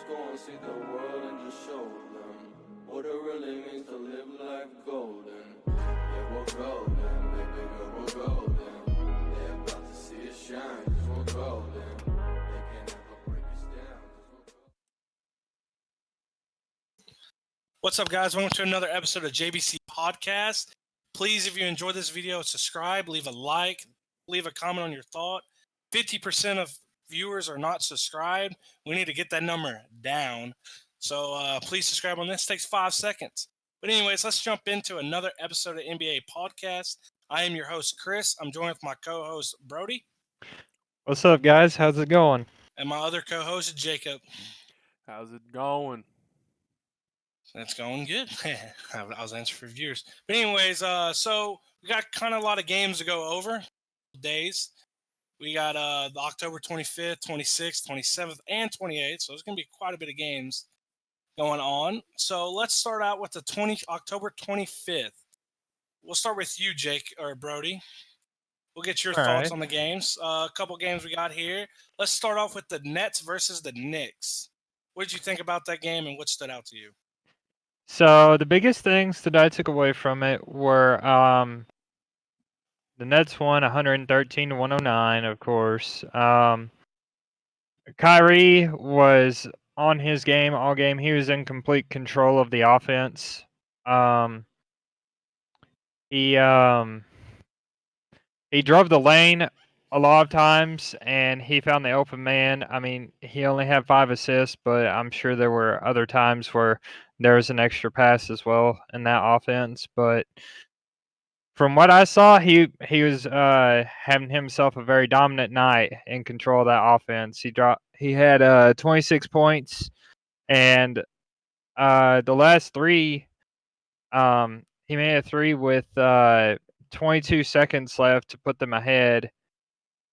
go and see the world and just show them what it really means to live life golden. Yeah, we're golden, baby girl, we're golden. They're about to see us shine, cause we're golden. They can't ever break us down, cause we're golden. What's up, guys? Welcome to another episode of JBC Podcast. Please, if you enjoyed this video, subscribe, leave a like, leave a comment on your thought. 50% of viewers are not subscribed. We need to get that number down. So please subscribe on this. It takes 5 seconds. But anyways, let's jump into another episode of NBA Podcast. I am your host, Chris. I'm joined with my co-host, Brody, What's up, guys? How's it going? and my other co-host, Jacob. How's it going? That's going good. I was answering for viewers. But anyways, so we got kind of a lot of games to go over. Days. We got the October 25th, 26th, 27th, and 28th. So there's going to be quite a bit of games going on. So let's start out with the October 25th. We'll start with you, Jake, or Brody. We'll get your All thoughts right. on the games. A couple games we got here. Let's start off with the Nets versus the Knicks. What did you think about that game, and what stood out to you? So the biggest things that I took away from it were the Nets won 113 to 109, of course. Kyrie was on his game all game. He was in complete control of the offense. He drove the lane a lot of times, and he found the open man. I mean, he only had 5 assists, but I'm sure there were other times where there was an extra pass as well in that offense. But from what I saw, he was having himself a very dominant night in control of that offense. He had 26 points, and the last 3, he made a 3 with 22 seconds left to put them ahead.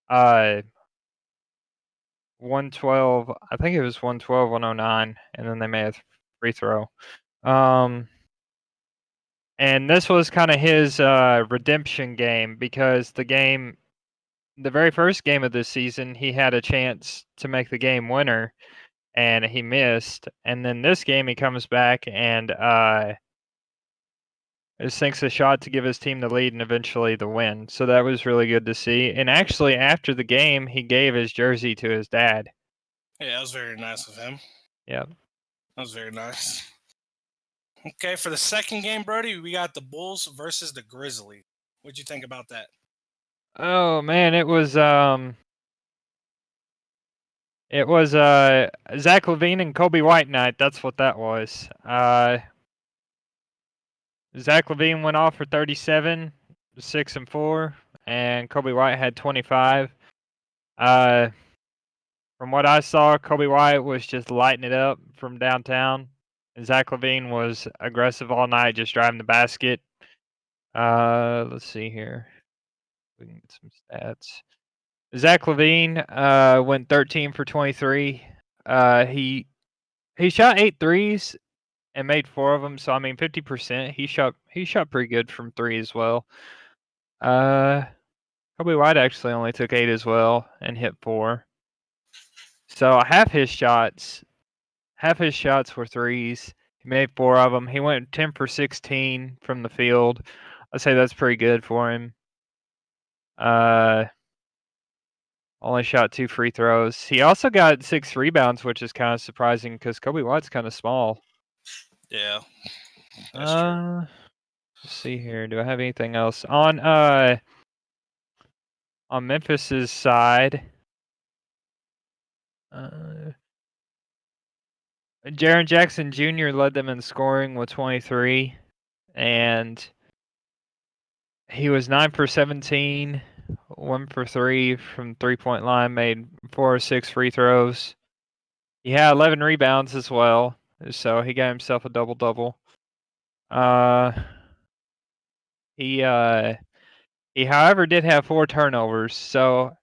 112, I think it was 112, 109, and then they made a free throw. And this was kind of his redemption game, because the very first game of this season, he had a chance to make the game winner, and he missed. And then this game, he comes back and sinks a shot to give his team the lead and eventually the win. So that was really good to see. And actually, after the game, he gave his jersey to his dad. Yeah, that was very nice of him. Yep. That was very nice. Okay, for the second game, Brody, we got the Bulls versus the Grizzlies. What'd you think about that? Oh man, it was Zach LaVine and Kobe White night. That's what that was. Zach LaVine went off for 37, 6 and 4, and Kobe White had 25. From what I saw, Kobe White was just lighting it up from downtown, and Zach LaVine was aggressive all night, just driving the basket. Let's see here. We can get some stats. Zach LaVine went 13 for 23. He shot 8 threes and made 4 of them. So I mean, 50%. He shot pretty good from 3 as well. Kobe White actually only took 8 as well and hit 4. So half his shots were threes. He made 4 of them. He went 10 for 16 from the field. I'd say that's pretty good for him. Only shot 2 free throws. He also got 6 rebounds, which is kind of surprising because Kobe White's kind of small. Yeah, that's true. Let's see here. Do I have anything else on Memphis's side? Jaren Jackson Jr. led them in scoring with 23, and he was 9 for 17, 1 for 3 from 3-point line, made 4 or 6 free throws. He had 11 rebounds as well, so he got himself a double-double. He however did have 4 turnovers, so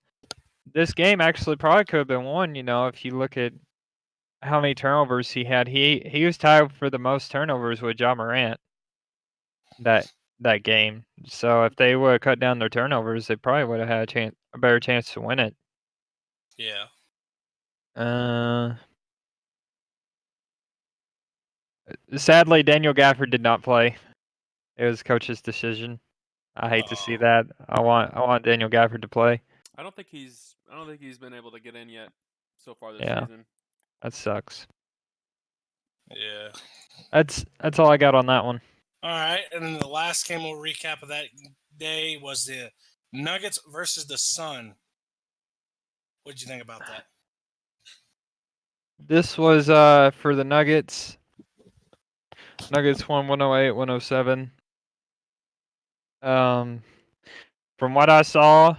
this game actually probably could have been won, if you look at how many turnovers he had. He was tied for the most turnovers with Ja Morant that game. So if they would have cut down their turnovers, they probably would have had a better chance to win it. Yeah. Sadly, Daniel Gafford did not play. It was coach's decision. I hate to see Oh. that. I want Daniel Gafford to play. I don't think he's been able to get in yet so far this Yeah. season. That sucks. Yeah. That's all I got on that one. All right, and then the last game we'll recap of that day was the Nuggets versus the Sun. What did you think about that? This was for the Nuggets. Nuggets won 108-107. From what I saw,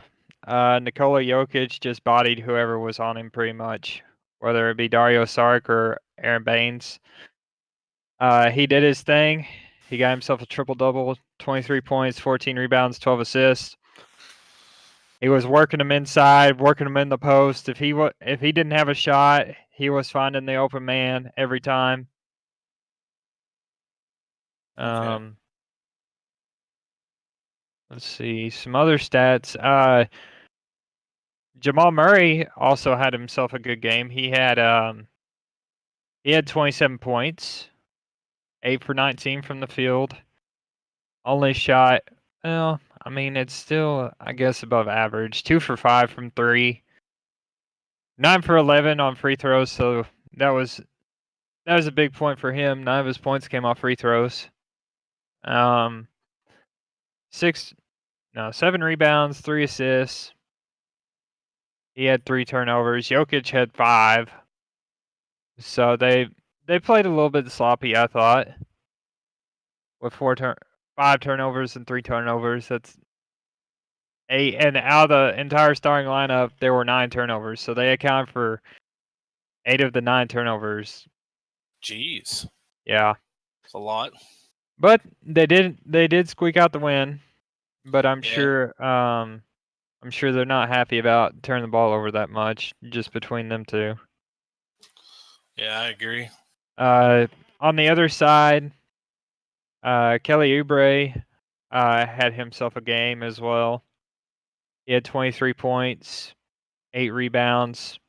Nikola Jokic just bodied whoever was on him pretty much, whether it be Dario Saric or Aaron Baines. He did his thing. He got himself a triple-double, 23 points, 14 rebounds, 12 assists. He was working them inside, working them in the post. If he didn't have a shot, he was finding the open man every time. Okay. Let's see some other stats. Jamal Murray also had himself a good game. He had 27 points, 8 for 19 from the field. Only shot, well, I mean, it's still, I guess, above average. 2 for 5 from 3. 9 for 11 on free throws, so that was a big point for him. 9 of his points came off free throws. 7 rebounds, 3 assists. He had 3 turnovers. Jokic had 5. So they played a little bit sloppy, I thought, with 5 turnovers and 3 turnovers. That's 8, and out of the entire starting lineup, there were 9 turnovers. So they account for 8 of the 9 turnovers. Jeez, Yeah, it's a lot. but they did squeak out the win. But I'm Yeah. sure they're not happy about turning the ball over that much just between them two. Yeah, I agree. On the other side, Kelly Oubre had himself a game as well. He had 23 points, 8 rebounds,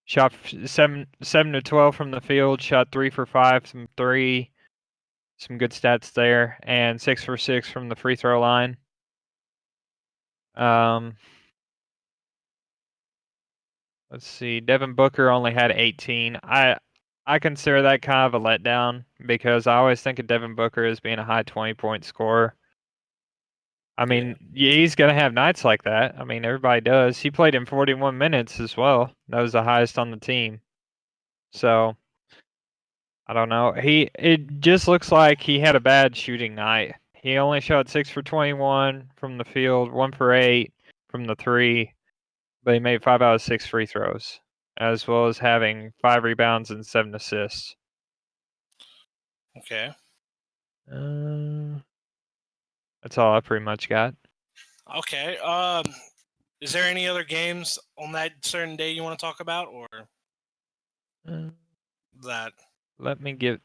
shot 7 to 12 from the field, shot 3 for 5 from 3. Some good stats there, and 6 for 6 from the free throw line. Let's see. Devin Booker only had 18. I consider that kind of a letdown because I always think of Devin Booker as being a high 20-point scorer. I mean, yeah, he's going to have nights like that. I mean, everybody does. He played in 41 minutes as well. That was the highest on the team. So, I don't know. It just looks like he had a bad shooting night. He only shot 6 for 21 from the field, 1 for 8 from the 3, but he made 5 out of 6 free throws, as well as having 5 rebounds and 7 assists. Okay. That's all I pretty much got. Okay. Is there any other games on that certain day you want to talk about, or that? Let me get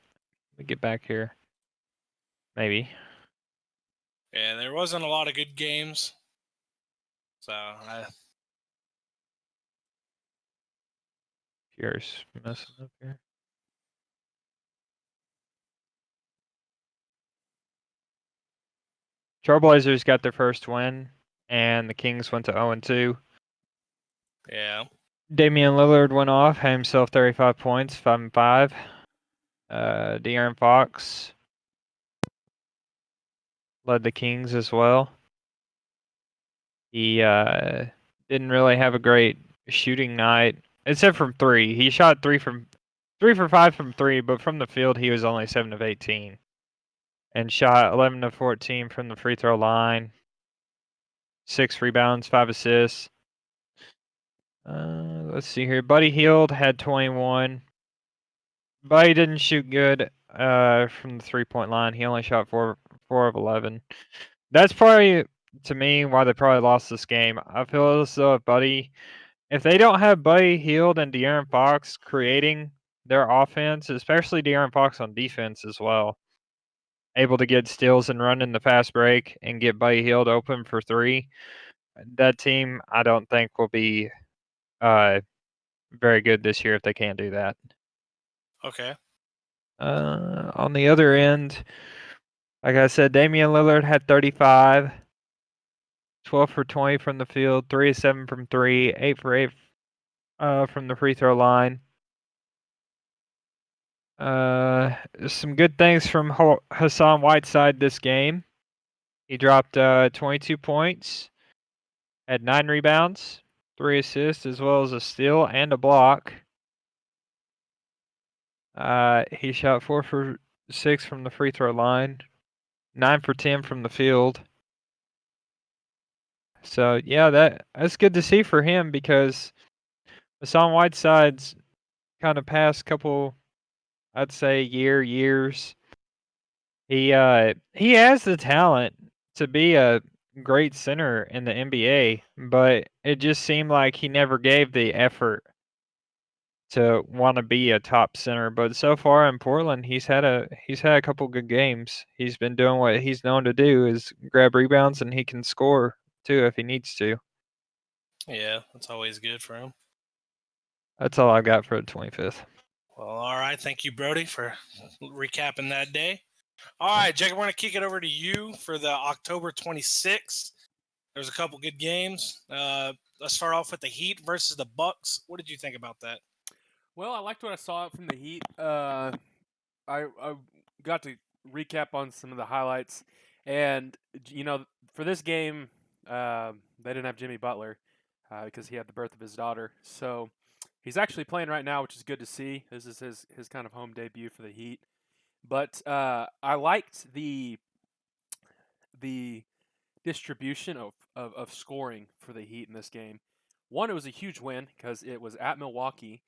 back here. Maybe. Yeah, there wasn't a lot of good games. So Here's messing up here. Trailblazers got their first win, and the Kings went to 0-2. yeah. Damian Lillard went off, had himself 35 points, 5 and 5. De'Aaron Fox led the Kings as well. He didn't really have a great shooting night, except from 3. He shot 3 for 5 from 3, but from the field he was only 7 of 18. And shot 11 of 14 from the free throw line. 6 rebounds, 5 assists. Let's see here. Buddy Hield had 21. Buddy didn't shoot good from the 3-point line. He only shot 4 of 11. That's probably, to me, why they probably lost this game. I feel as though if they don't have Buddy Hield and De'Aaron Fox creating their offense, especially De'Aaron Fox on defense as well, able to get steals and run in the fast break and get Buddy Hield open for 3, that team I don't think will be very good this year if they can't do that. Okay. On the other end, like I said, Damian Lillard had 35, 12 for 20 from the field, 3 of 7 from 3, 8 for 8 from the free throw line. Some good things from Hassan Whiteside this game. He dropped 22 points, had 9 rebounds, 3 assists, as well as a steal and a block. He shot 4 for 6 from the free throw line, 9 for 10 from the field. So yeah, that's good to see for him because Hassan Whiteside's kind of past couple, I'd say years. He has the talent to be a great center in the NBA, but it just seemed like he never gave the effort to want to be a top center. But so far in Portland, he's had a couple good games. He's been doing what he's known to do, is grab rebounds, and he can score too if he needs to. Yeah, that's always good for him. That's all I got for the 25th. Well, all right. Thank you, Brody, for recapping that day. All right, Jacob, we're going to kick it over to you for the October 26th. There's a couple good games. Let's start off with the Heat versus the Bucks. What did you think about that? Well, I liked what I saw from the Heat. I got to recap on some of the highlights, and for this game, they didn't have Jimmy Butler because he had the birth of his daughter. So he's actually playing right now, which is good to see. This is his kind of home debut for the Heat. But I liked the distribution of scoring for the Heat in this game. One, it was a huge win because it was at Milwaukee,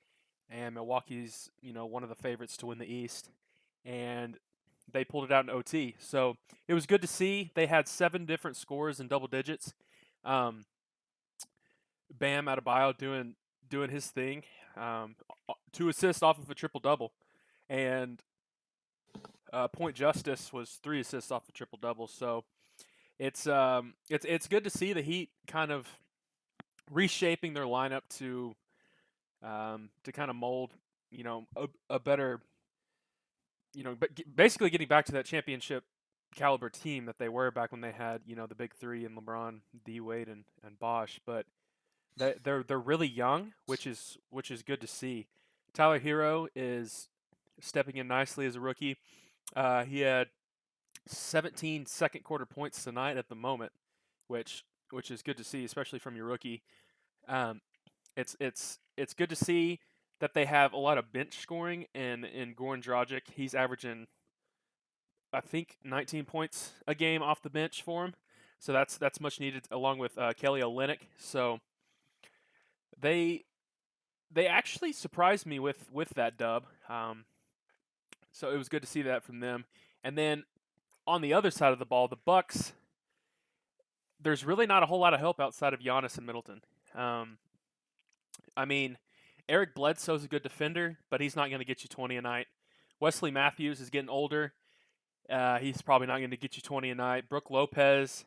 and Milwaukee's one of the favorites to win the East, and they pulled it out in OT. So it was good to see. They had 7 different scores in double digits. Bam Adebayo doing his thing. 2 assists off of a triple double, and Point Justice was 3 assists off a triple double. So it's good to see the Heat kind of reshaping their lineup to kind of mold a better but basically getting back to that championship caliber team that they were back when they had the big 3 in LeBron, D Wade, and Bosh. But they're really young, which is good to see. Tyler Hero is stepping in nicely as a rookie. He had 17 second quarter points tonight at the moment, which is good to see, especially from your rookie. It's good to see that they have a lot of bench scoring, and in Goran Dragic, he's averaging, I think, 19 points a game off the bench for him. So that's much needed, along with Kelly Olynyk. So they actually surprised me with that dub. So it was good to see that from them. And then on the other side of the ball, the Bucks, there's really not a whole lot of help outside of Giannis and Middleton. I mean, Eric Bledsoe's a good defender, but he's not going to get you 20 a night. Wesley Matthews is getting older. He's probably not going to get you 20 a night. Brook Lopez,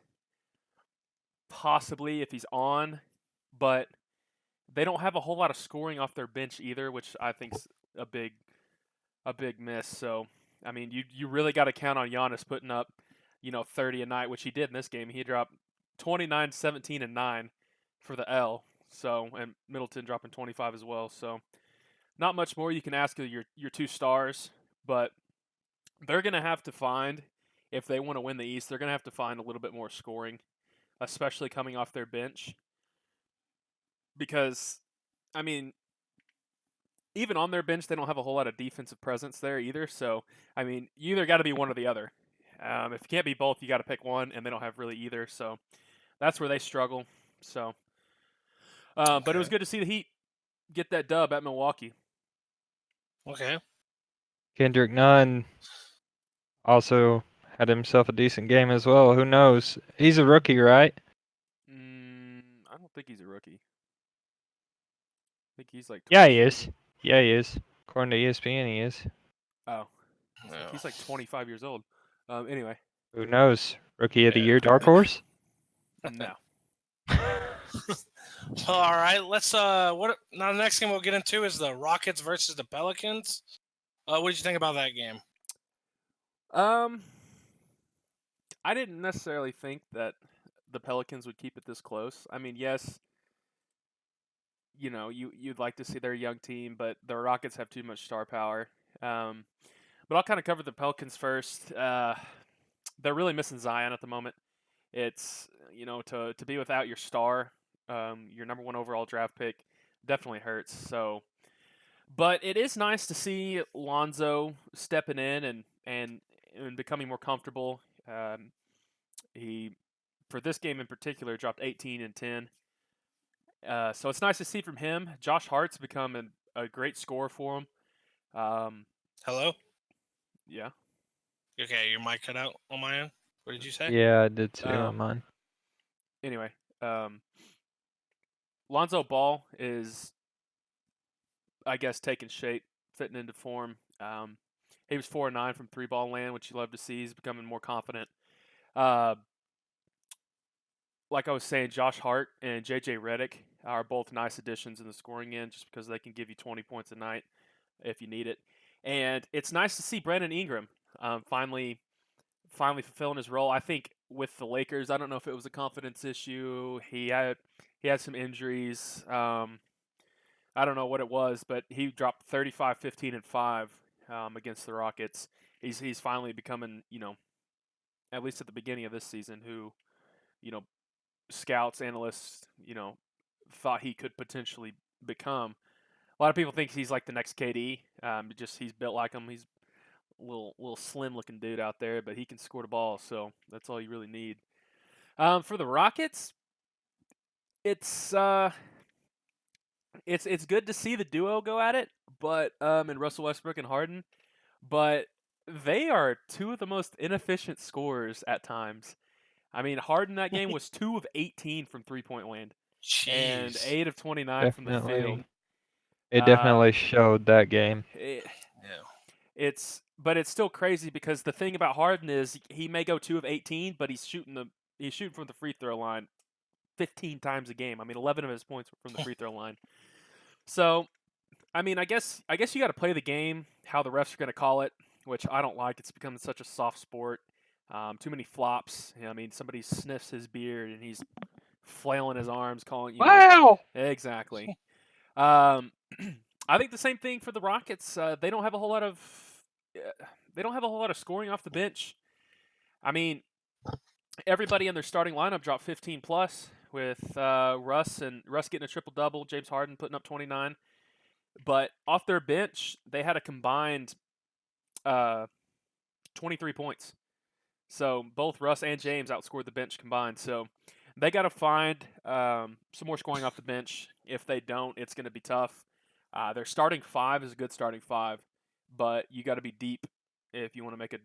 possibly if he's on, but they don't have a whole lot of scoring off their bench either, which I think's a big miss. So, I mean, you really got to count on Giannis putting up, 30 a night, which he did in this game. He dropped 29, 17, and 9 for the L. So, and Middleton dropping 25 as well. So, not much more you can ask of your 2 stars, but they're going to have to find, if they want to win the East, they're going to have to find a little bit more scoring, especially coming off their bench. Because, I mean, even on their bench, they don't have a whole lot of defensive presence there either. So, I mean, you either got to be one or the other. If you can't be both, you got to pick one, and they don't have really either. So, that's where they struggle. So, but it was good to see the Heat get that dub at Milwaukee. Okay. Kendrick Nunn also had himself a decent game as well. Who knows? He's a rookie, right? I don't think he's a rookie. I think he's like 20. Yeah, he is. Yeah, he is. According to ESPN, he is. Oh. He's like 25 years old. Anyway. Who knows? Rookie of the year, dark horse? No. All right, let's now the next game we'll get into is the Rockets versus the Pelicans. What did you think about that game? I didn't necessarily think that the Pelicans would keep it this close. I mean, yes, you'd like to see their young team, but the Rockets have too much star power. But I'll kind of cover the Pelicans first. They're really missing Zion at the moment. It's to be without your star, your number 1 overall draft pick, definitely hurts. So, but it is nice to see Lonzo stepping in and becoming more comfortable. He, for this game in particular, dropped 18 and 10. So it's nice to see from him. Josh Hart's become a great scorer for him. Hello? Yeah. Okay, your mic cut out on my end. What did you say? Yeah, I did too on mine. Anyway, Lonzo Ball is, I guess, taking shape, fitting into form. He was 4-9 from 3-ball land, which you love to see. He's becoming more confident. Like I was saying, Josh Hart and JJ Redick are both nice additions in the scoring end, just because they can give you 20 points a night if you need it. And it's nice to see Brandon Ingram finally fulfilling his role. I think with the Lakers, I don't know if it was a confidence issue. He had some injuries. I don't know what it was, but he dropped 35, 15, and 5 against the Rockets. He's finally becoming, at least at the beginning of this season, who, scouts, analysts, thought he could potentially become. A lot of people think he's like the next KD. He's built like him. He's a little slim looking dude out there, but he can score the ball, so that's all you really need. For the Rockets, it's good to see the duo go at it, but and Russell Westbrook and Harden, but they are two of the most inefficient scorers at times. I mean, Harden that game was 2 of 18 from 3-point land, and Jeez. 8 of 29 from the field. It definitely showed that game. But it's still crazy because the thing about Harden is he may go 2 of 18, but he's shooting from the free throw line 15 times a game. I mean, 11 of his points were from the free throw line. So, I mean, I guess you got to play the game how the refs are going to call it, which I don't like. It's become such a soft sport. Too many flops. I mean, somebody sniffs his beard and he's flailing his arms, calling. Wow! Exactly. I think the same thing for the Rockets. They don't have a whole lot of scoring off the bench. I mean, everybody in their starting lineup dropped 15 plus, with Russ getting a triple double, James Harden putting up 29. But off their bench, they had a combined 23 points. So both Russ and James outscored the bench combined. So they got to find some more scoring off the bench. If they don't, it's going to be tough. Their starting 5 is a good starting 5, but you got to be deep if you want to make a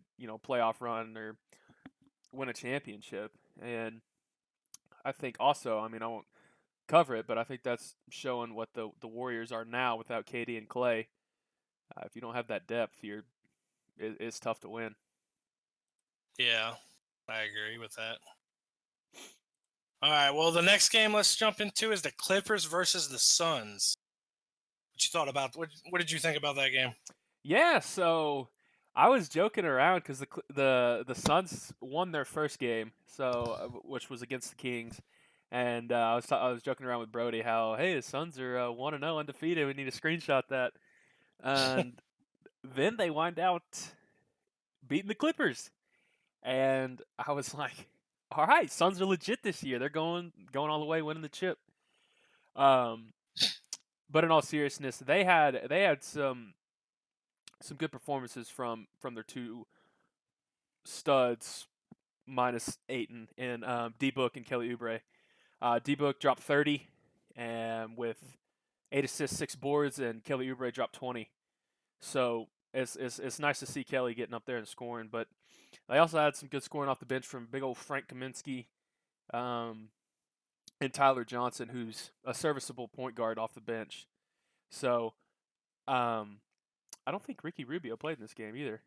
playoff run or win a championship. And I think also, I mean, I won't cover it, but I think that's showing what the Warriors are now without KD and Clay. If you don't have that depth, it's tough to win. Yeah, I agree with that. All right, well, the next game let's jump into is the Clippers versus the Suns. What you thought about? What did you think about that game? Yeah, so I was joking around because the Suns won their first game, which was against the Kings, and I was joking around with Brody how, hey, the Suns are 1-0 undefeated. We need to screenshot that, and then they wind out beating the Clippers, and I was like, all right, Suns are legit this year. They're going all the way, winning the chip. But in all seriousness, they had some good performances from their two studs, minus Ayton, and D-Book and Kelly Oubre. D-Book dropped 30 and with 8 assists, 6 boards, and Kelly Oubre dropped 20. So it's nice to see Kelly getting up there and scoring. But they also had some good scoring off the bench from big old Frank Kaminsky and Tyler Johnson, who's a serviceable point guard off the bench. So I don't think Ricky Rubio played in this game either.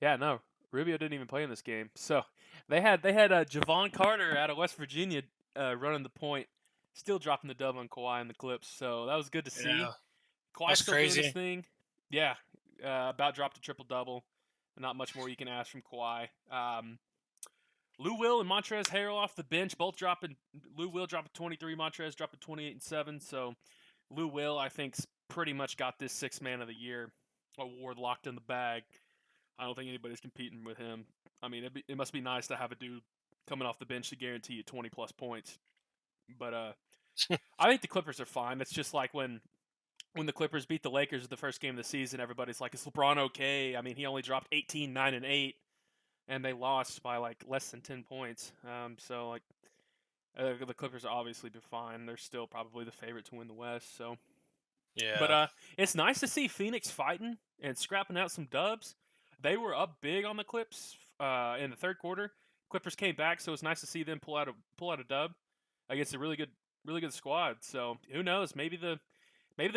Yeah, no, Rubio didn't even play in this game. So they had Javon Carter out of West Virginia running the point, still dropping the dub on Kawhi and the Clips. So that was good to see. Yeah. Kawhi's still crazy. doing his thing. Yeah, about dropped a triple-double. Not much more you can ask from Kawhi. Lou Will and Montrezl Harrell off the bench, both dropping. Lou Will dropping 23, Montrezl dropping 28 and 7. So Lou Will, I think, pretty much got this Sixth Man of the Year award locked in the bag. I don't think anybody's competing with him. I mean, it must be nice to have a dude coming off the bench to guarantee you 20-plus points. But I think the Clippers are fine. It's just like when the Clippers beat the Lakers the first game of the season, everybody's like, is LeBron okay? I mean, he only dropped 18, 9, and 8, and they lost by like less than 10 points. So like the Clippers are obviously fine. They're still probably the favorite to win the West. So, Yeah. but it's nice to see Phoenix fighting and scrapping out some dubs. They were up big on the Clips in the third quarter. Clippers came back, so it's nice to see them pull out a dub against a really good squad. So who knows? Maybe the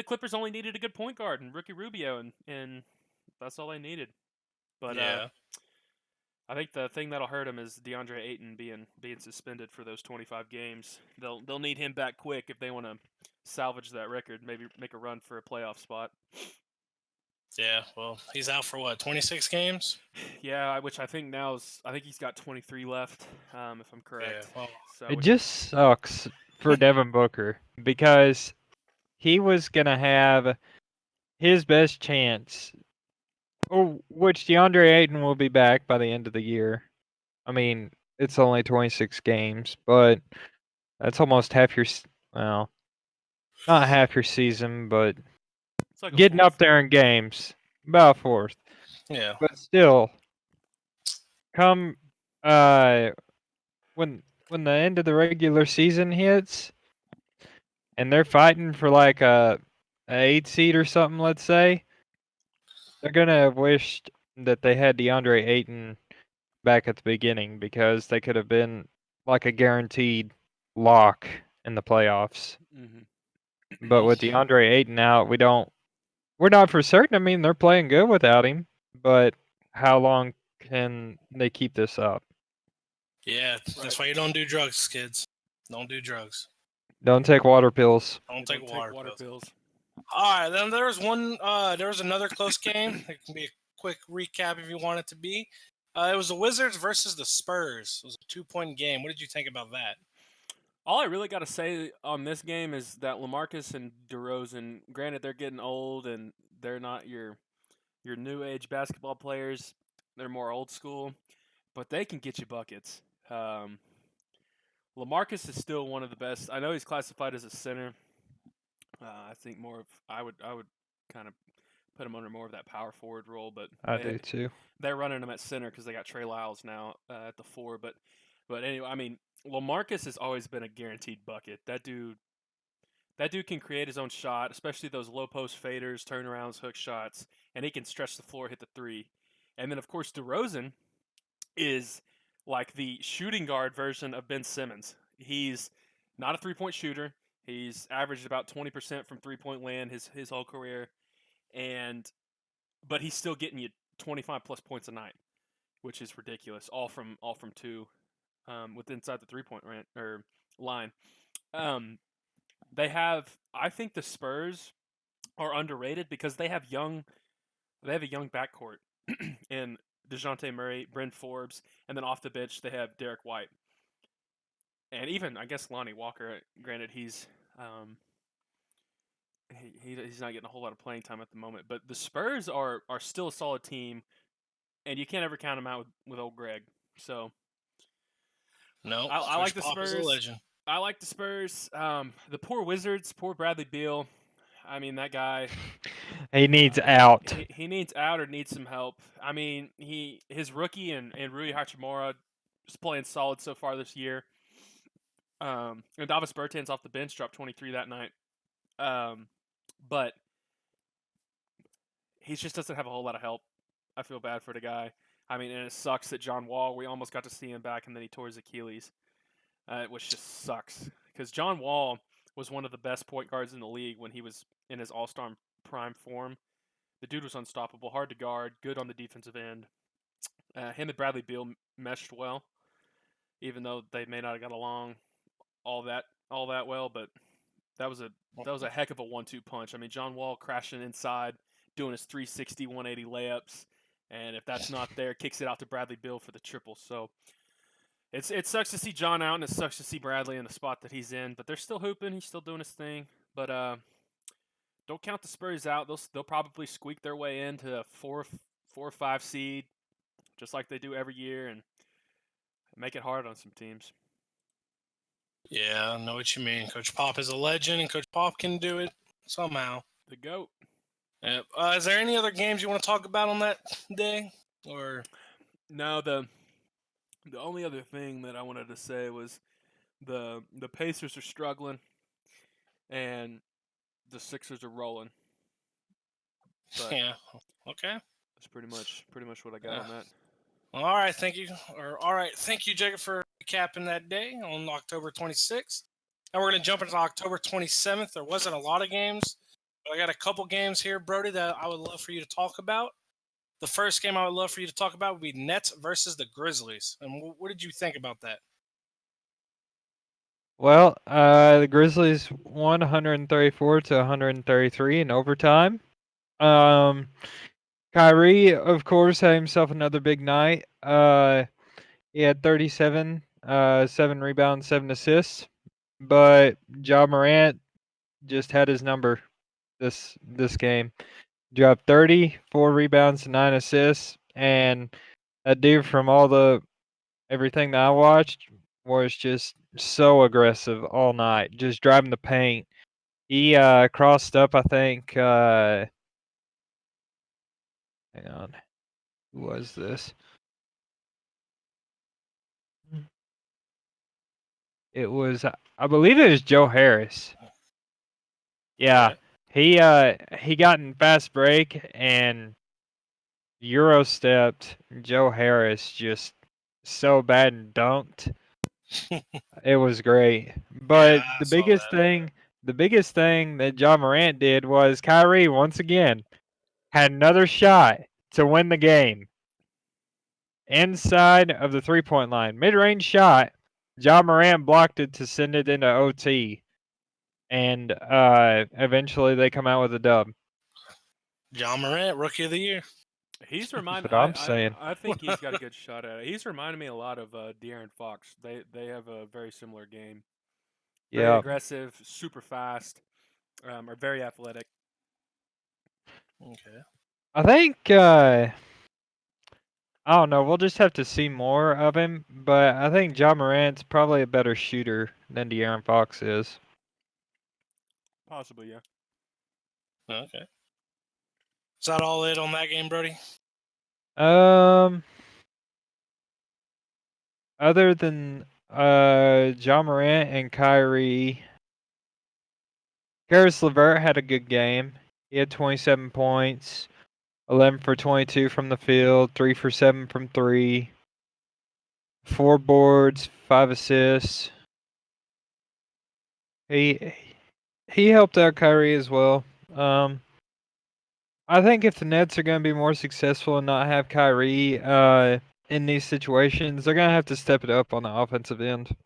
Clippers only needed a good point guard and Ricky Rubio, and that's all they needed. But yeah. I think the thing that'll hurt him is DeAndre Ayton being suspended for those 25 games. They'll need him back quick if they want to salvage that record. Maybe make a run for a playoff spot. Yeah. Well, he's out for what, 26 games? Yeah, which I think I think he's got 23 left, if I'm correct. Yeah. Well, So It just sucks for Devin Booker because he was gonna have his best chance, which DeAndre Ayton will be back by the end of the year. I mean, it's only 26 games, but that's almost half your well, not half your season, but it's like a getting fourth. up there in games, about a fourth. yeah. But still, come when the end of the regular season hits, and they're fighting for like a 8 seed or something, let's say, they're gonna have wished that they had DeAndre Ayton back at the beginning because they could have been like a guaranteed lock in the playoffs. Mm-hmm. But with DeAndre Ayton out, we're not for certain. I mean, they're playing good without him, but how long can they keep this up? Yeah. That's why you don't do drugs, kids. Don't do drugs. Don't take water pills. Don't Don't take take water water pills. pills. All right. Then there was another close game. It can be a quick recap if you want it to be. It was the Wizards versus the Spurs. It was a 2-point game. What did you think about that? All I really got to say on this game is that LaMarcus and DeRozan, granted they're getting old and they're not your new age basketball players. They're more old school, but they can get you buckets. LaMarcus is still one of the best. I know he's classified as a center. I think more of I would kind of put him under more of that power forward role, but I do too. they're running him at center because they got Trey Lyles now at the 4. But anyway, I mean, LaMarcus has always been a guaranteed bucket. That dude can create his own shot, especially those low post faders, turnarounds, hook shots, and he can stretch the floor, hit the 3. And then of course DeRozan is like the shooting guard version of Ben Simmons. He's not a 3-point shooter. He's averaged about 20% from 3-point land his whole career, but he's still getting you 25 plus points a night, which is ridiculous. All from 2, with inside the 3-point line. I think the Spurs are underrated because they have a young backcourt in DeJounte Murray, Bryn Forbes, and then off the bench they have Derek White. And even, I guess, Lonnie Walker, granted he's not getting a whole lot of playing time at the moment, but the Spurs are still a solid team, and you can't ever count them out with old Greg. So No, I like the Pop is a Spurs. legend. I like the Spurs. The poor Wizards, poor Bradley Beal. I mean, that guy. He needs out. He needs out or needs some help. I mean, his rookie and Rui Hachimura is playing solid so far this year. And Davis Bertans off the bench dropped 23 that night. But he just doesn't have a whole lot of help. I feel bad for the guy. I mean, and it sucks that John Wall, we almost got to see him back, and then he tore his Achilles, which just sucks. Because John Wall was one of the best point guards in the league when he was in his all-star prime form. The dude was unstoppable, hard to guard, good on the defensive end. Him and Bradley Beal meshed well, even though they may not have got along all that well. But that was a heck of a 1-2 punch. I mean, John Wall crashing inside, doing his 360, 180 layups, and if that's not there, kicks it out to Bradley Beal for the triple. So it sucks to see John out, and it sucks to see Bradley in the spot that he's in. But they're still hooping. He's still doing his thing. But don't count the Spurs out. They'll probably squeak their way into a 4 or 5 seed, just like they do every year, and make it hard on some teams. Yeah, I know what you mean. Coach Pop is a legend, and Coach Pop can do it somehow. The GOAT. Yep. Is there any other games you want to talk about on that day? Or No, the only other thing that I wanted to say was the Pacers are struggling, and the Sixers are rolling. But yeah, okay. that's pretty much what I got on that. All right, thank you. Thank you, Jacob, for recapping that day on October 26th. Now we're going to jump into October 27th. There wasn't a lot of games, but I got a couple games here, Brody, that I would love for you to talk about. The first game I would love for you to talk about would be Nets versus the Grizzlies. And what did you think about that? Well, the Grizzlies won 134 to 133 in overtime. Kyrie, of course, had himself another big night. He had 37, 7 rebounds, 7 assists. But Ja Morant just had his number this game. Dropped 30, 4 rebounds, 9 assists, and that dude from everything that I watched was just so aggressive all night, just driving the paint. He crossed up, I think. Hang on, who was this? It was, I believe it was Joe Harris. Yeah, he got in fast break and Euro stepped Joe Harris just so bad and dunked. It was great. But Yeah, I the saw biggest that. thing that Ja Morant did was Kyrie once again had another shot to win the game. Inside of the 3-point line. Mid-range shot. Ja Morant blocked it to send it into OT. And eventually they come out with a dub. Ja Morant, Rookie of the Year. He's That's reminded. what I'm saying. I think he's got a good shot at it. He's reminded me a lot of De'Aaron Fox. They have a very similar game. Very Yeah. aggressive, super fast, are very athletic. Okay. I think I don't know. We'll just have to see more of him, but I think Ja Morant's probably a better shooter than De'Aaron Fox is. Possibly, yeah. Okay. Is that all it on that game, Brody? Other than Ja Morant and Kyrie, Karis LeVert had a good game. He had 27 points, 11 for 22 from the field, 3 for 7 from 3, 4 boards, 5 assists. He helped out Kyrie as well. I think if the Nets are going to be more successful and not have Kyrie in these situations, they're going to have to step it up on the offensive end.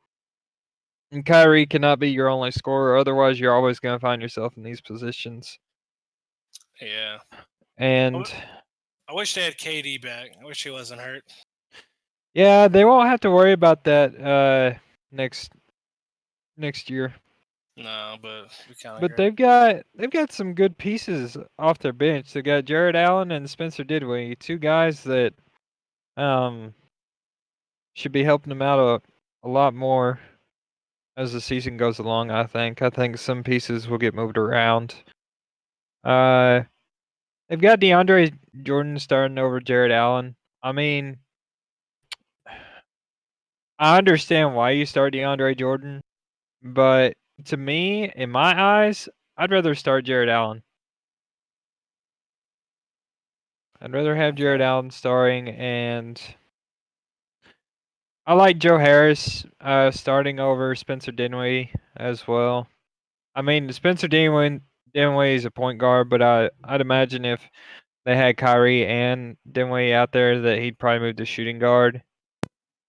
And Kyrie cannot be your only scorer, otherwise you're always going to find yourself in these positions. Yeah. And I wish they had KD back. I wish he wasn't hurt. yeah, they won't have to worry about that next year. No, but we kind of. But they've got some good pieces off their bench. They got Jared Allen and Spencer Dinwiddie, 2 guys that should be helping them out a lot more as the season goes along. I think some pieces will get moved around. They've got DeAndre Jordan starting over Jared Allen. I mean, I understand why you start DeAndre Jordan, but to me, in my eyes, I'd rather start Jared Allen. I'd rather have Jared Allen starting, and I like Joe Harris starting over Spencer Dinwiddie as well. I mean, Spencer Dinwiddie is a point guard, but I'd imagine if they had Kyrie and Dinwiddie out there that he'd probably move to shooting guard.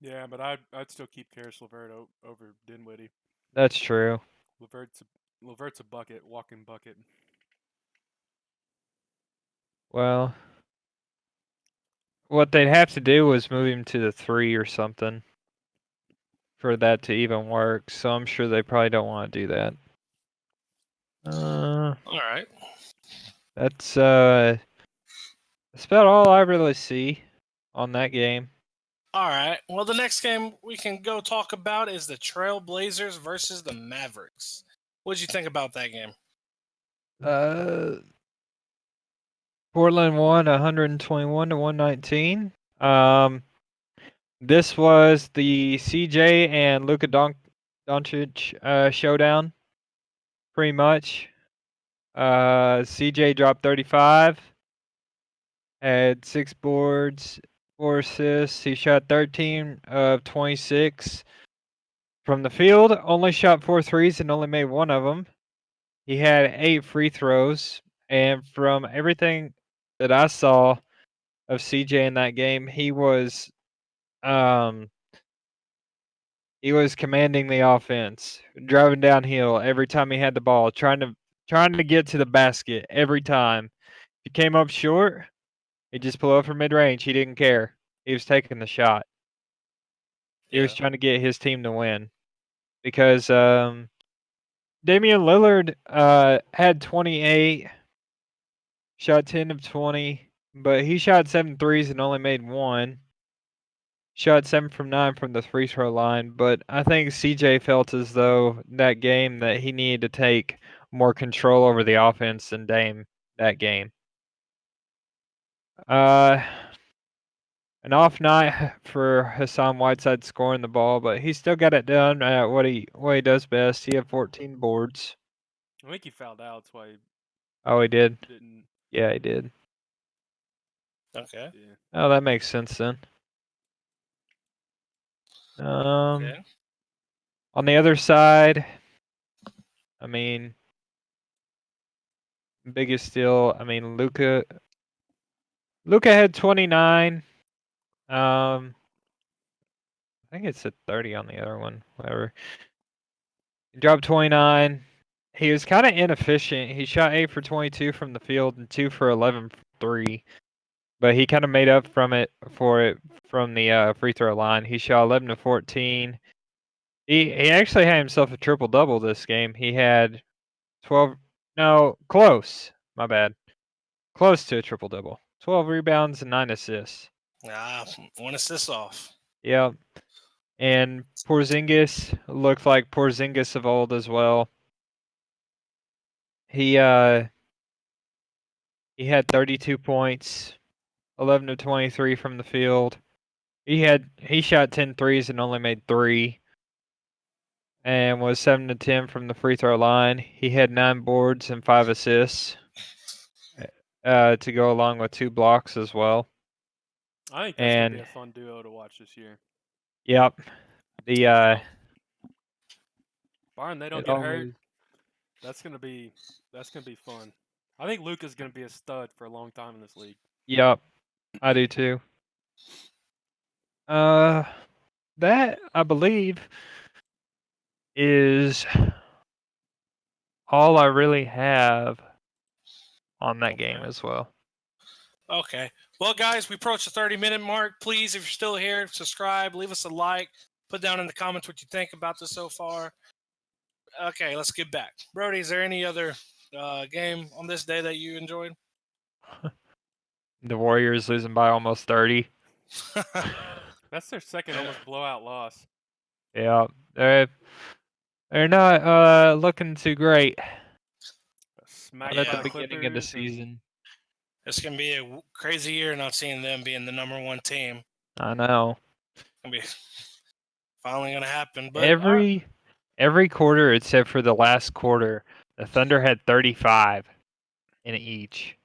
Yeah, but I'd still keep Karis LeVert over Dinwiddie. That's true. LeVert's a bucket, walking bucket. Well, what they'd have to do was move him to the 3 or something for that to even work. So I'm sure they probably don't want to do that. All right. That's about all I really see on that game. All right. Well, the next game we can go talk about is the Trailblazers versus the Mavericks. What did you think about that game? Portland won 121 to 119. This was the CJ and Luka Doncic showdown, pretty much. CJ dropped 35, had 6 boards, 4 assists. He shot 13 of 26 from the field, only shot 4 threes and only made 1 of them. He had 8 free throws, and from everything that I saw of CJ in that game, he was commanding the offense, driving downhill every time he had the ball, trying to get to the basket every time. If he came up short, he just blew up from mid-range. He didn't care. He was taking the shot. He was trying to get his team to win because Damian Lillard had 28, shot 10 of 20, but he shot 7 threes and only made 1. Shot 7 from 9 from the free throw line, but I think CJ felt as though that game that he needed to take more control over the offense than Dame that game. An off night for Hassan Whiteside scoring the ball, but he still got it done at what he does best. He had 14 boards. I think he fouled out. That's why Oh, he did? he didn't. Yeah, he did. Okay. Yeah. Oh, that makes sense then. Okay. On the other side, I mean, biggest deal, I mean, Luka had 29. I think it said 30 on the other one. Whatever. He dropped 29. He was kind of inefficient. He shot 8 for 22 from the field and 2 for 11 from 3. But he kind of made up from it from the free throw line. He shot 11 to 14. He actually had himself a triple double this game. He had 12. No, close. My bad. Close to a triple double. 12 rebounds and 9 assists. 1 assist off. Yep. And Porzingis looked like Porzingis of old as well. He had 32 points, 11 to 23 from the field. He shot 10 threes and only made 3. And was 7 to 10 from the free throw line. He had 9 boards and 5 assists. To go along with 2 blocks as well. I think that's gonna be a fun duo to watch this year. Yep. Barring they don't get hurt, that's gonna be fun. I think Luka's gonna be a stud for a long time in this league. Yep. I do too. That I believe is all I really have on that game as well. Okay. Well, guys, we approached the 30-minute mark. Please, if you're still here, subscribe, leave us a like, put down in the comments what you think about this so far. Okay, let's get back. Brody, is there any other game on this day that you enjoyed? The Warriors losing by almost 30. That's their second almost blowout loss. Yeah, they're not looking too great. Smack At by the beginning of the season. It's gonna be a crazy year not seeing them being the number 1 team. I know. It's gonna be finally gonna happen. But every quarter except for the last quarter, the Thunder had 35 in each.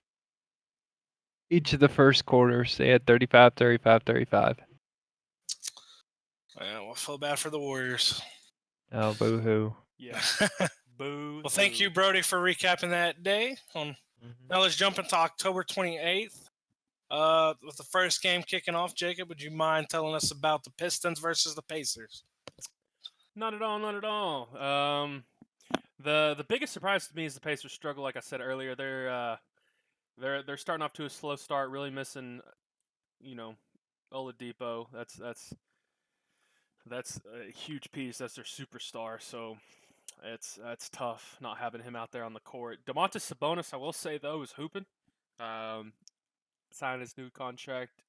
Each of the first quarters, they had 35, 35, 35. Well, I feel bad for the Warriors. Oh, boo-hoo. Yeah. Boo. Well, thank you, Brody, for recapping that day. Now let's jump into October 28th. With the first game kicking off, Jacob, would you mind telling us about the Pistons versus the Pacers? Not at all. Not at all. The biggest surprise to me is the Pacers struggle. Like I said earlier, they're starting off to a slow start, really missing, Oladipo. That's a huge piece. That's their superstar. So that's tough not having him out there on the court. Domantas Sabonis, I will say though, is hooping. Signed his new contract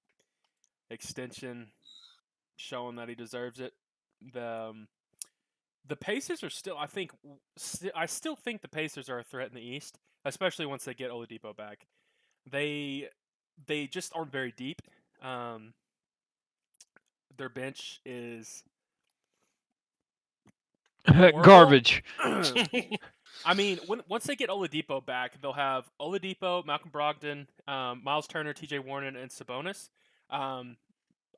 extension, showing that he deserves it. The Pacers are still, I still think the Pacers are a threat in the East, especially once they get Oladipo back. They just aren't very deep. Their bench is horrible. Garbage. I mean, once they get Oladipo back, they'll have Oladipo, Malcolm Brogdon, Miles Turner, T.J. Warren, and Sabonis.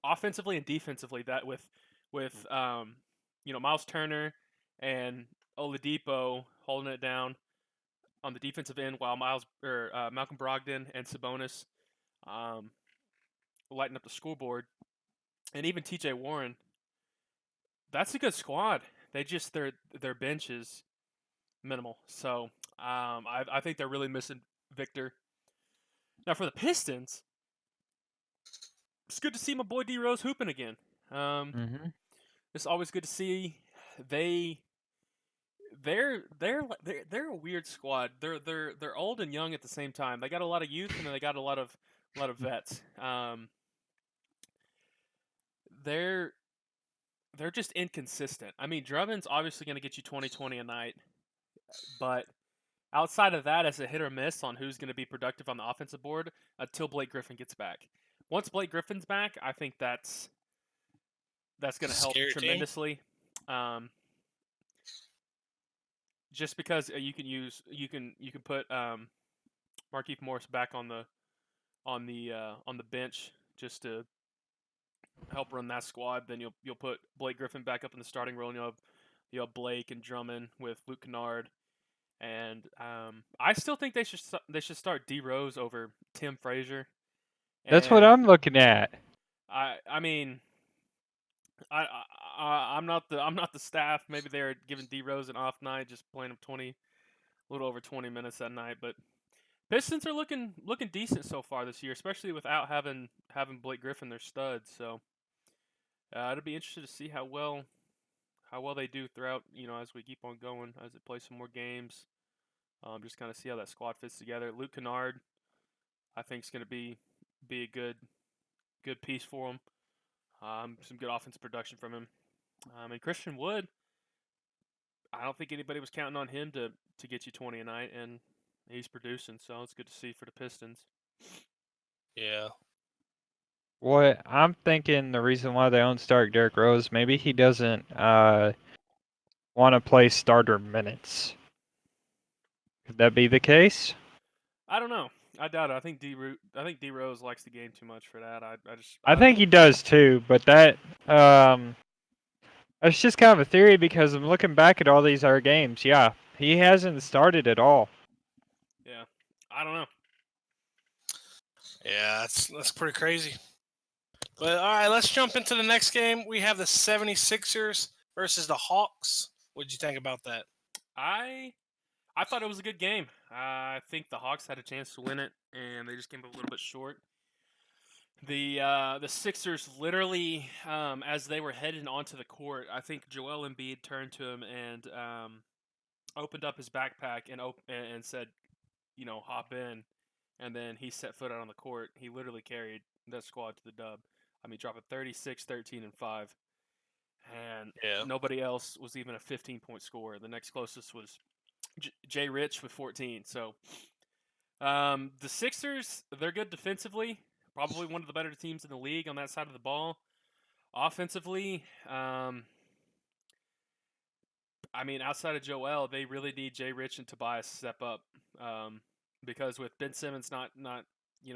Offensively and defensively, that with Miles Turner and Oladipo holding it down on the defensive end, while Malcolm Brogdon and Sabonis lighting up the scoreboard, and even T.J. Warren. That's a good squad. They just their bench is minimal, so I think they're really missing Victor. Now for the Pistons, it's good to see my boy D Rose hooping again. It's always good to see. They're a weird squad. They're old and young at the same time. They got a lot of youth and then they got a lot of vets. They're just inconsistent. I mean, Drummond's obviously going to get you 20 a night, but outside of that, it's a hit or miss on who's going to be productive on the offensive board until Blake Griffin gets back. Once Blake Griffin's back, I think that's going to help tremendously. Just because you can put Markieff Morris back on the bench just to help run that squad. Then you'll put Blake Griffin back up in the starting role, and you'll have Blake and Drummond with Luke Kennard. And I still think they should start D Rose over Tim Frazier. That's what I'm looking at. I mean, I'm not the staff. Maybe they're giving D Rose an off night, just playing him a little over 20 minutes that night. But Pistons are looking decent so far this year, especially without having Blake Griffin, their stud. So it'll be interesting to see how well they do throughout, as we keep on going, as they play some more games. Just kind of see how that squad fits together. Luke Kennard, I think, is going to be a good piece for him. Some good offensive production from him. And Christian Wood, I don't think anybody was counting on him to get you 20 a night, and he's producing, so it's good to see for the Pistons. Yeah. What I'm thinking, the reason why they don't start Derrick Rose, maybe he doesn't want to play starter minutes. Could that be the case? I don't know. I doubt it. I think D Rose likes the game too much for that. I think he does too, but that's just kind of a theory because I'm looking back at all these other games. Yeah, he hasn't started at all. Yeah, I don't know. Yeah, that's pretty crazy. But all right, let's jump into the next game. We have the 76ers versus the Hawks. What'd you think about that? I thought it was a good game. I think the Hawks had a chance to win it, and they just came up a little bit short. The Sixers literally, as they were heading onto the court, I think Joel Embiid turned to him and opened up his backpack and said, hop in. And then he set foot out on the court. He literally carried that squad to the dub. I mean, dropping 36, 13, and 5. And nobody else was even a 15-point scorer. The next closest was Jay Rich with 14. So the Sixers, they're good defensively. Probably one of the better teams in the league on that side of the ball. Offensively, I mean, outside of Joel, they really need Jay Rich and Tobias to step up. Because with Ben Simmons not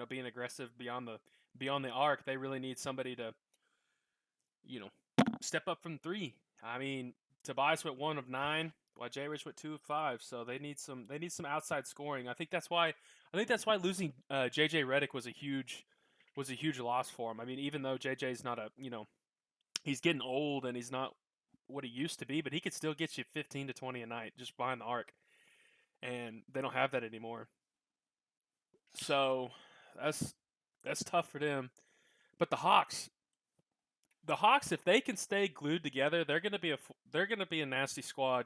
being aggressive beyond the arc, they really need somebody to step up from three. I mean, Tobias went 1 of 9, while Jay Rich went 2 of 5. So they need some outside scoring. I think that's why losing JJ Redick was a huge loss for him. I mean, even though JJ's not he's getting old and he's not what he used to be, but he could still get you 15 to 20 a night just behind the arc. And they don't have that anymore. So that's tough for them. But the Hawks, if they can stay glued together, they're gonna be a nasty squad.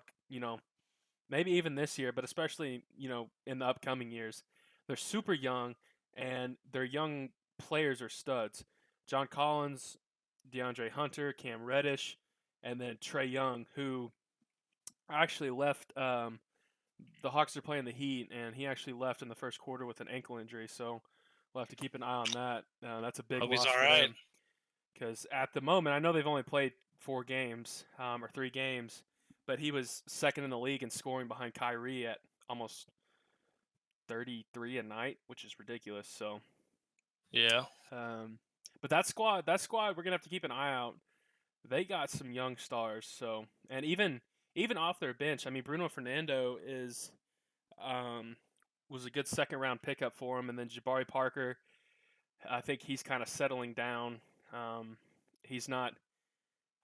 Maybe even this year, but especially in the upcoming years. They're super young, and their young players are studs. John Collins, DeAndre Hunter, Cam Reddish, and then Trey Young, who actually left. The Hawks are playing the Heat, and he actually left in the first quarter with an ankle injury. So we'll have to keep an eye on that. That's a big Hope loss he's all for right. them. Because at the moment, I know they've only played 4 games or 3 games, but he was second in the league in scoring behind Kyrie at almost 33 a night, which is ridiculous. So, Yeah. but that squad, we're gonna have to keep an eye out. They got some young stars. So, and even off their bench, I mean, Bruno Fernando was a good second round pickup for him, and then Jabari Parker, I think he's kind of settling down. He's not.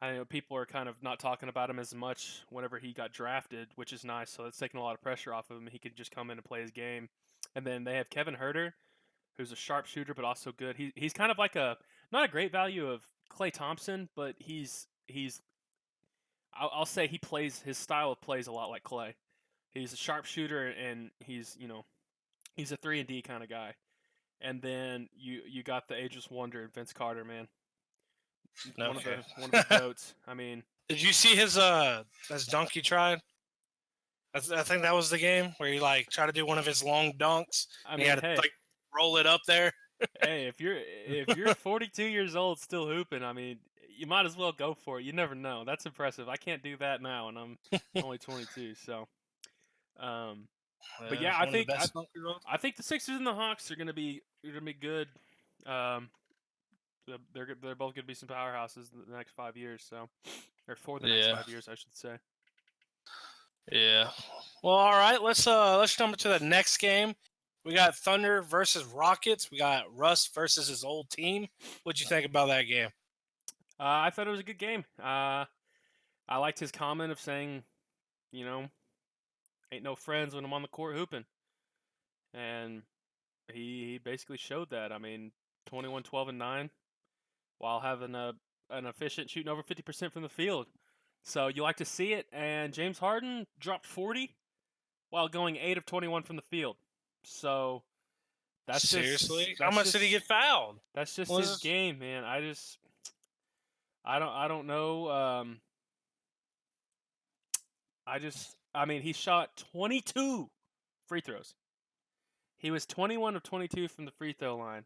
I know people are kind of not talking about him as much whenever he got drafted, which is nice. So it's taking a lot of pressure off of him. He could just come in and play his game. And then they have Kevin Herter, who's a sharpshooter but also good. He's kind of like not a great value of Klay Thompson, but I'll say his style of play is a lot like Klay. He's a sharpshooter, and he's a 3-and-D kind of guy. And then you got the ageless wonder, Vince Carter, man. One of the goats. I mean, did you see his dunk he tried? I think that was the game where he tried to do one of his long dunks. I mean, he had to roll it up there. Hey, if you're 42 years old still hooping, I mean, you might as well go for it. You never know. That's impressive. I can't do that now, and I'm only 22. So, but yeah, I think the Sixers and the Hawks are gonna be good. They're both gonna be some powerhouses in the next 5 years. So, or for the next 5 years, I should say. Yeah. Well, all right. Let's jump into the next game. We got Thunder versus Rockets. We got Russ versus his old team. What'd you think about that game? I thought it was a good game. I liked his comment of saying, ain't no friends when I'm on the court hooping. And he basically showed that. I mean, 21, 12, and 9 while having an efficient shooting over 50% from the field. So you like to see it. And James Harden dropped 40 while going 8 of 21 from the field. So that's seriously. How much did he get fouled? That's just his game, man. I don't know. I mean, he shot 22 free throws. He was 21 of 22 from the free throw line.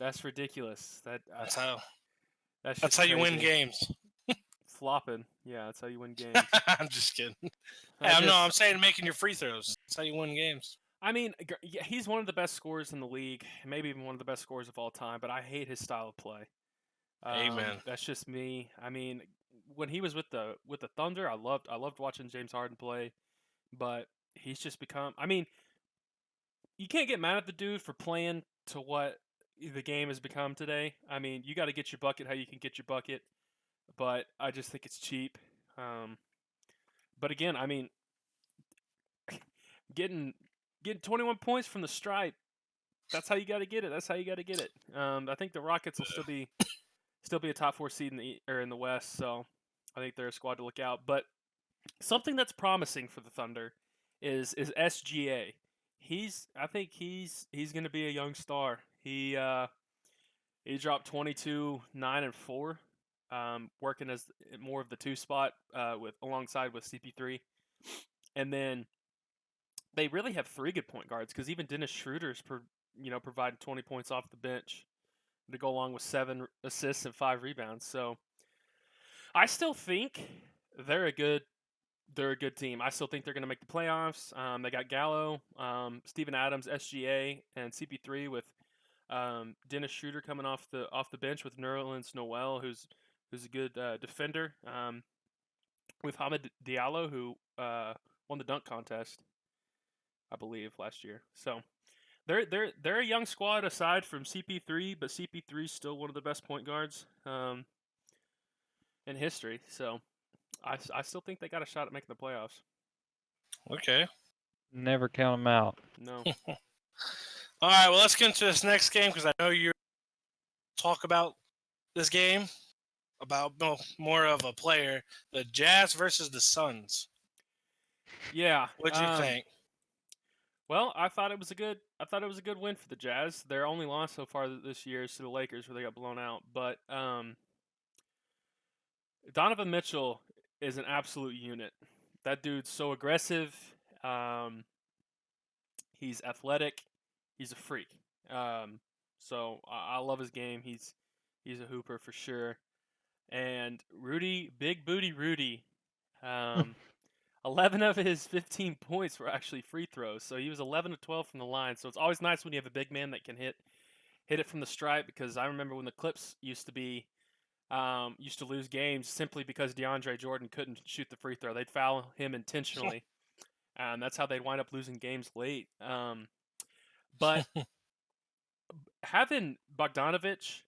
That's ridiculous. That's how you win games. Flopping. Yeah, that's how you win games. I'm just kidding. I'm saying making your free throws. That's how you win games. I mean, he's one of the best scorers in the league, maybe even one of the best scorers of all time, but I hate his style of play. Amen. That's just me. I mean, when he was with the Thunder, I loved watching James Harden play, but he's just become. I mean, you can't get mad at the dude for playing to what the game has become today. I mean, you got to get your bucket how you can get your bucket, but I just think it's cheap. But again, I mean, getting 21 points from the stripe, that's how you got to get it. That's how you got to get it. I think the Rockets will still be a top 4 seed in the West, so I think they're a squad to look out. But something that's promising for the Thunder is SGA. I think he's going to be a young star. He dropped 22, 9, and 4, working as more of the 2 spot alongside with CP3, and then they really have 3 good point guards because even Dennis Schroeder's provided 20 points off the bench to go along with 7 assists and 5 rebounds. So I still think they're a good team. I still think they're going to make the playoffs. They got Gallo, Steven Adams, SGA, and CP3 with Dennis Schroeder coming off the bench with Nerlens Noel, who's a good defender. With Hamid Diallo, who won the dunk contest, I believe, last year. So they're a young squad aside from CP3, but CP3 is still one of the best point guards in history. So I still think they got a shot at making the playoffs. Okay. Never count them out. No. All right, well, let's get into this next game because I know you talk about this game about more of a player. The Jazz versus the Suns. Yeah. What'd you think? Well, I thought it was a good win for the Jazz. Their only loss so far this year is to the Lakers, where they got blown out. But Donovan Mitchell is an absolute unit. That dude's so aggressive. He's athletic. He's a freak. So I love his game. He's a hooper for sure. And Rudy, big booty Rudy, 11 of his 15 points were actually free throws. So he was 11 to 12 from the line. So it's always nice when you have a big man that can hit it from the stripe, because I remember when the Clips used to lose games simply because DeAndre Jordan couldn't shoot the free throw. They'd foul him intentionally, and that's how they'd wind up losing games late. But having Bogdanovich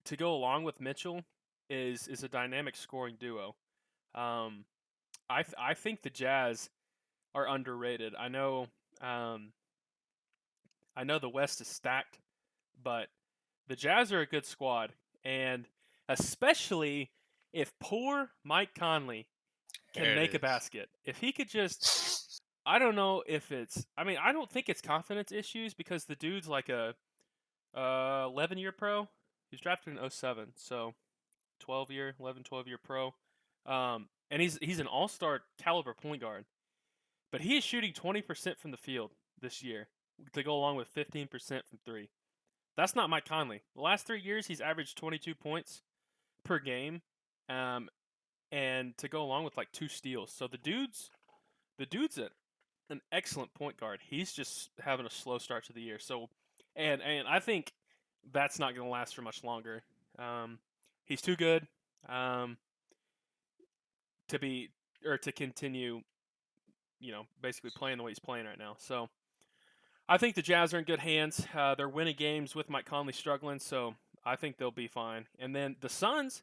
to go along with Mitchell is a dynamic scoring duo. I think the Jazz are underrated. I know the West is stacked, but the Jazz are a good squad, and especially if poor Mike Conley can make a basket. If he could just, I don't know if it's, I mean, I don't think it's confidence issues, because the dude's like a 11-year pro. He's drafted in 07, so 12 year pro. And he's an all-star caliber point guard. But he is shooting 20% from the field this year to go along with 15% from three. That's not Mike Conley. The last 3 years, he's averaged 22 points per game, and to go along with like 2 steals. So the dude's an excellent point guard. He's just having a slow start to the year. So, and I think that's not going to last for much longer. He's too good to continue, basically playing the way he's playing right now. So I think the Jazz are in good hands. They're winning games with Mike Conley struggling, so I think they'll be fine. And then the Suns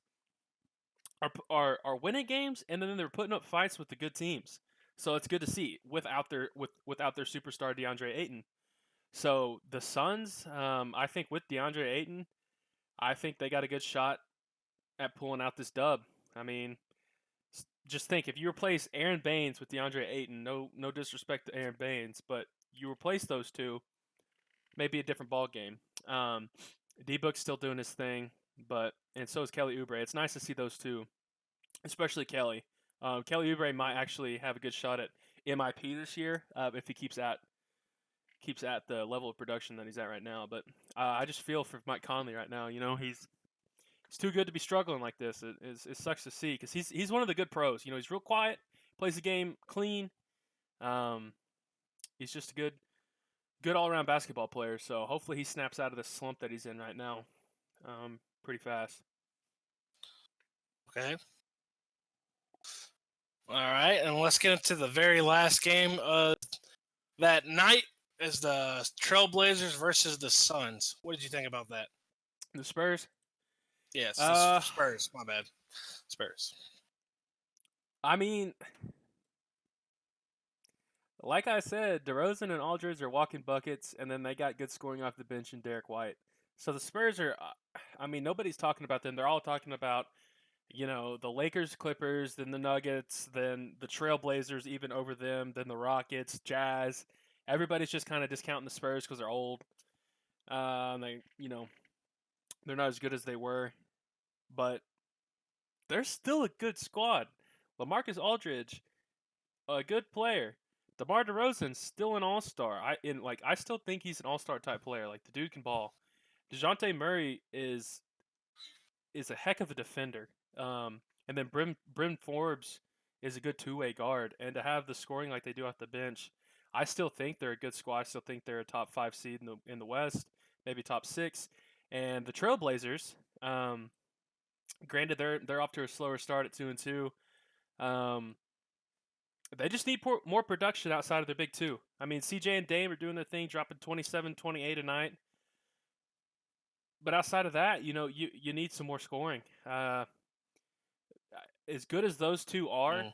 are winning games, and then they're putting up fights with the good teams. So it's good to see without their superstar DeAndre Ayton. So the Suns, I think with DeAndre Ayton, I think they got a good shot at pulling out this dub. I mean, just think, if you replace Aaron Baines with DeAndre Ayton, no disrespect to Aaron Baines, but you replace those two, maybe a different ball game. D-Book's still doing his thing, and so is Kelly Oubre. It's nice to see those two, especially Kelly. Kelly Oubre might actually have a good shot at MIP this year if he keeps at the level of production that he's at right now. But I just feel for Mike Conley right now. He's too good to be struggling like this. It sucks to see, because he's one of the good pros. He's real quiet, plays the game clean. He's just a good all-around basketball player. So hopefully he snaps out of this slump that he's in right now pretty fast. Okay. All right, and let's get into the very last game of that night, is the Trailblazers versus the Suns. What did you think about that? The Spurs? Yes, the Spurs. My bad. Spurs. I mean, like I said, DeRozan and Aldridge are walking buckets, and then they got good scoring off the bench in Derek White. So the Spurs are, nobody's talking about them. They're all talking about, the Lakers, Clippers, then the Nuggets, then the Trailblazers even over them, then the Rockets, Jazz. Everybody's just kind of discounting the Spurs because they're old. They're not as good as they were, but they're still a good squad. LaMarcus Aldridge, a good player. DeMar DeRozan's still an all-star. I still think he's an all-star type player. Like, the dude can ball. DeJounte Murray is a heck of a defender. And then Bryn Forbes is a good two-way guard. And to have the scoring like they do off the bench, I still think they're a good squad. I still think they're a top 5 seed in the West, maybe top 6. And the Trailblazers, granted they're off to a slower start at 2-2. They just need more production outside of their big two. I mean, CJ and Dame are doing their thing, dropping 27, 28 a night. But outside of that, you need some more scoring. As good as those two are,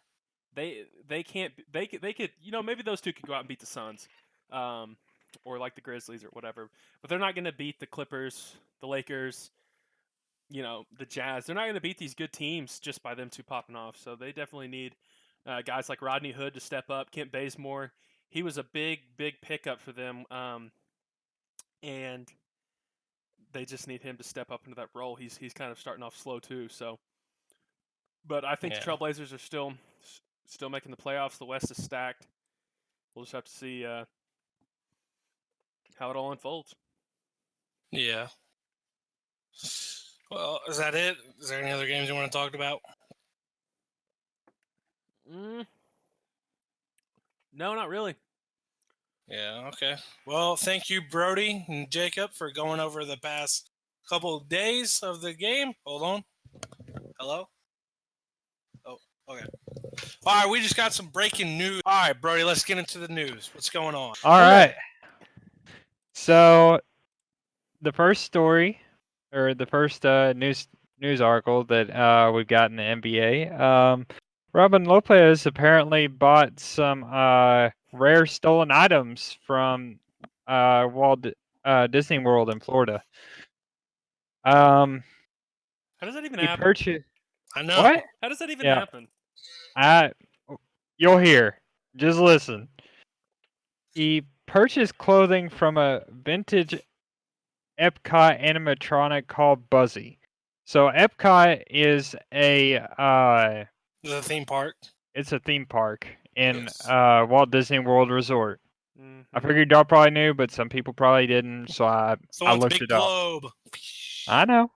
they could, maybe those two could go out and beat the Suns. or like the Grizzlies or whatever. But they're not going to beat the Clippers, the Lakers, the Jazz. They're not going to beat these good teams just by them two popping off. So they definitely need guys like Rodney Hood to step up. Kent Bazemore, he was a big pickup for them, and they just need him to step up into that role. He's kind of starting off slow too. So, but I think the Trailblazers are still making the playoffs. The West is stacked. We'll just have to see how it all unfolds. Yeah. Well, is that it? Is there any other games you want to talk about? No, not really. Yeah, okay. Well, thank you, Brody and Jacob, for going over the past couple of days of the game. Hold on. Hello? Oh, okay. All right, we just got some breaking news. All right, Brody, let's get into the news. What's going on? All right. So the first story, or the first news article that we've got in the NBA, Robin Lopez apparently bought some rare stolen items from Walt Disney World in Florida. How does that even He happen? purchased. I know. What? How does that even Yeah. happen? You'll hear. Just listen. He purchased clothing from a vintage Epcot animatronic called Buzzy. So Epcot is The theme park. it's a theme park in Yes. Walt Disney World Resort. Mm-hmm. I figured y'all probably knew, but some people probably didn't, so I looked big it up. globe. I know.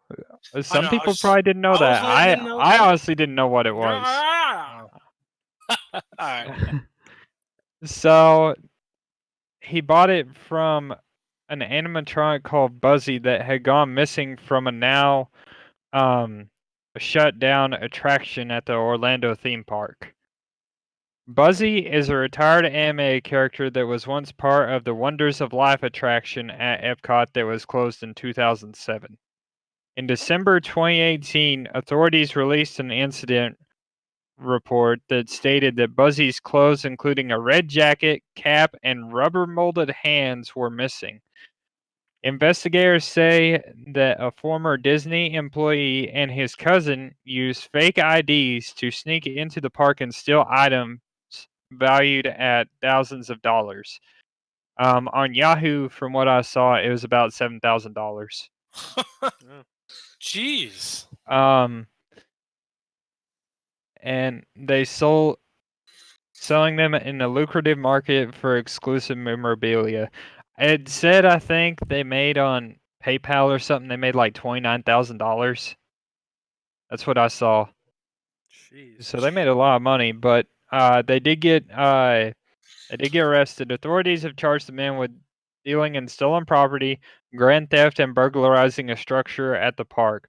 Some know, people probably didn't know that. I honestly didn't know what it was. All right. So he bought it from an animatronic called Buzzy that had gone missing from a now shut down attraction at the Orlando theme park. Buzzy is a retired anime character that was once part of the Wonders of Life attraction at Epcot that was closed in 2007. In December 2018, authorities released an incident report that stated that Buzzy's clothes, including a red jacket, cap, and rubber molded hands, were missing. Investigators say that a former Disney employee and his cousin used fake IDs to sneak into the park and steal items valued at thousands of dollars. On Yahoo, from what I saw, it was about $7,000. Jeez. And they selling them in a lucrative market for exclusive memorabilia. It said, I think they made on PayPal or something, they made like $29,000. That's what I saw. Jeez. So they made a lot of money, but they did get arrested. Authorities have charged the men with stealing in stolen property, grand theft, and burglarizing a structure at the park.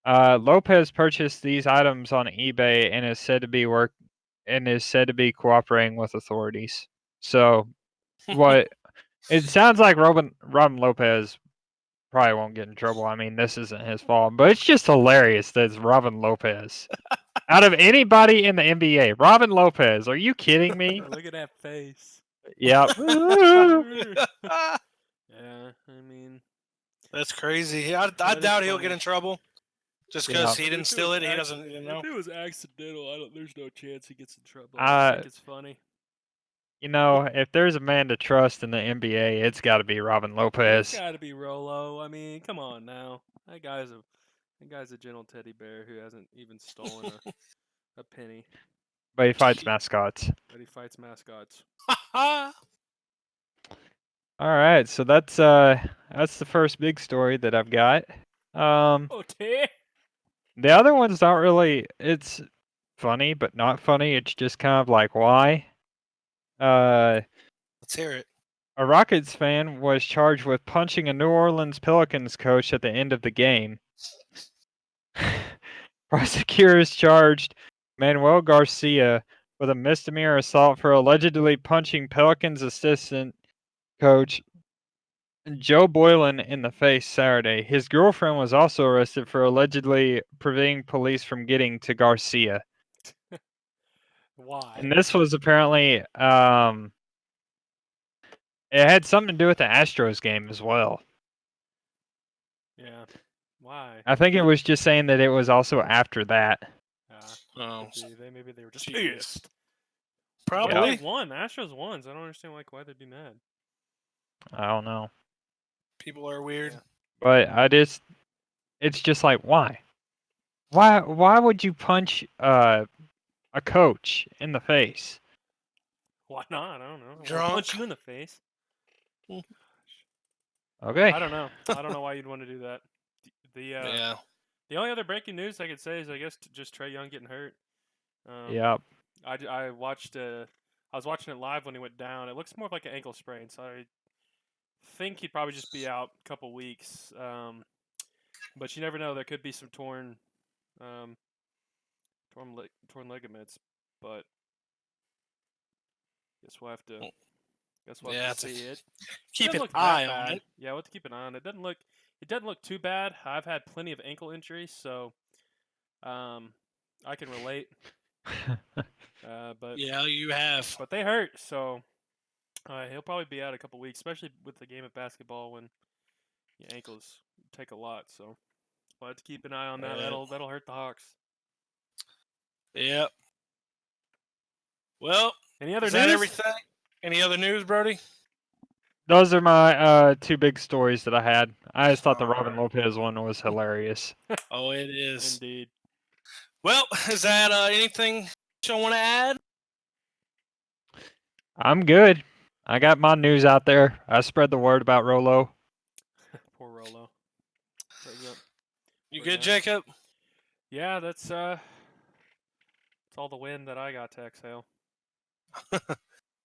Lopez purchased these items on eBay and is said to be cooperating with authorities. So, what it sounds like Robin Lopez probably won't get in trouble. I mean, this isn't his fault, but it's just hilarious that it's Robin Lopez. Out of anybody in the NBA, Robin Lopez, are you kidding me? Look at that face. Yep. Yeah, I mean, That's crazy. I That is doubt he'll funny. get in trouble. Just because Yeah. he didn't steal it, he doesn't know. If it was accidental, there's no chance he gets in trouble. I Uh, just think it's funny. You know, if there's a man to trust in the NBA, it's got to be Robin It's Lopez. got to be Rolo. I mean, come on now. That guy's a gentle teddy bear who hasn't even stolen a penny, But he fights mascots. but he fights mascots. All right, so that's the first big story that I've got. Okay. The other one's not really. It's funny, but not funny. It's just kind of like why. Let's hear it. A Rockets fan was charged with punching a New Orleans Pelicans coach at the end of the game. Prosecutors charged Manuel Garcia with a misdemeanor assault for allegedly punching Pelicans assistant coach Joe Boylan in the face Saturday. His girlfriend was also arrested for allegedly preventing police from getting to Garcia. Why? And this was apparently It had something to do with the Astros game as well. Yeah. Why? I think it was just saying that it was also after that. Oh, Maybe they were just Jeez. pissed. probably. They won. The Astros won. So I don't understand why they'd be mad. I don't know. People are weird. Yeah. But it's just like, why? Why would you punch a coach in the face? Why not? I don't know. I wanna Drunk. punch you in the face. Okay. I don't know. I don't know why you'd want to do that. Yeah. The only other breaking news I could say is I guess just Trae Young getting hurt. Yep. I watched. I was watching it live when he went down. It looks more like an ankle sprain, so I think he'd probably just be out a couple weeks. But you never know. There could be some torn ligaments. But guess we'll have to. Yeah, see it. Keep Doesn't an look that eye bad. on it. Yeah, we'll have to keep an eye on it. It doesn't look too bad. I've had plenty of ankle injuries, so I can relate. But Yeah, you have. but they hurt, so he'll probably be out a couple weeks, especially with the game of basketball when your ankles take a lot. So we'll have to keep an eye on that. Yeah. That'll hurt the Hawks. Yep. Well, Any other is news? that everything? Any other news, Brody? Those are my two big stories that I had. I just thought the Robin Alright. Lopez one was hilarious. Oh, it is. Indeed. Well, is that anything you want to add? I'm good. I got my news out there. I spread the word about Rolo. Poor Rolo. You Poor good, guy. Jacob? Yeah, that's all the wind that I got to exhale.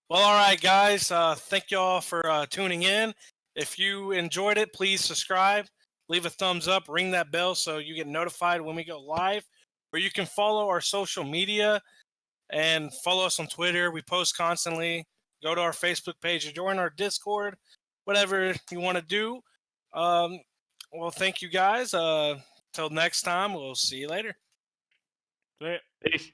Well, all right, guys. Thank you all for tuning in. If you enjoyed it, please subscribe, leave a thumbs up, ring that bell so you get notified when we go live. Or you can follow our social media and follow us on Twitter. We post constantly. Go to our Facebook page or join our Discord, whatever you want to do. Well, thank you guys. Till next time, we'll see you later. See ya. Peace.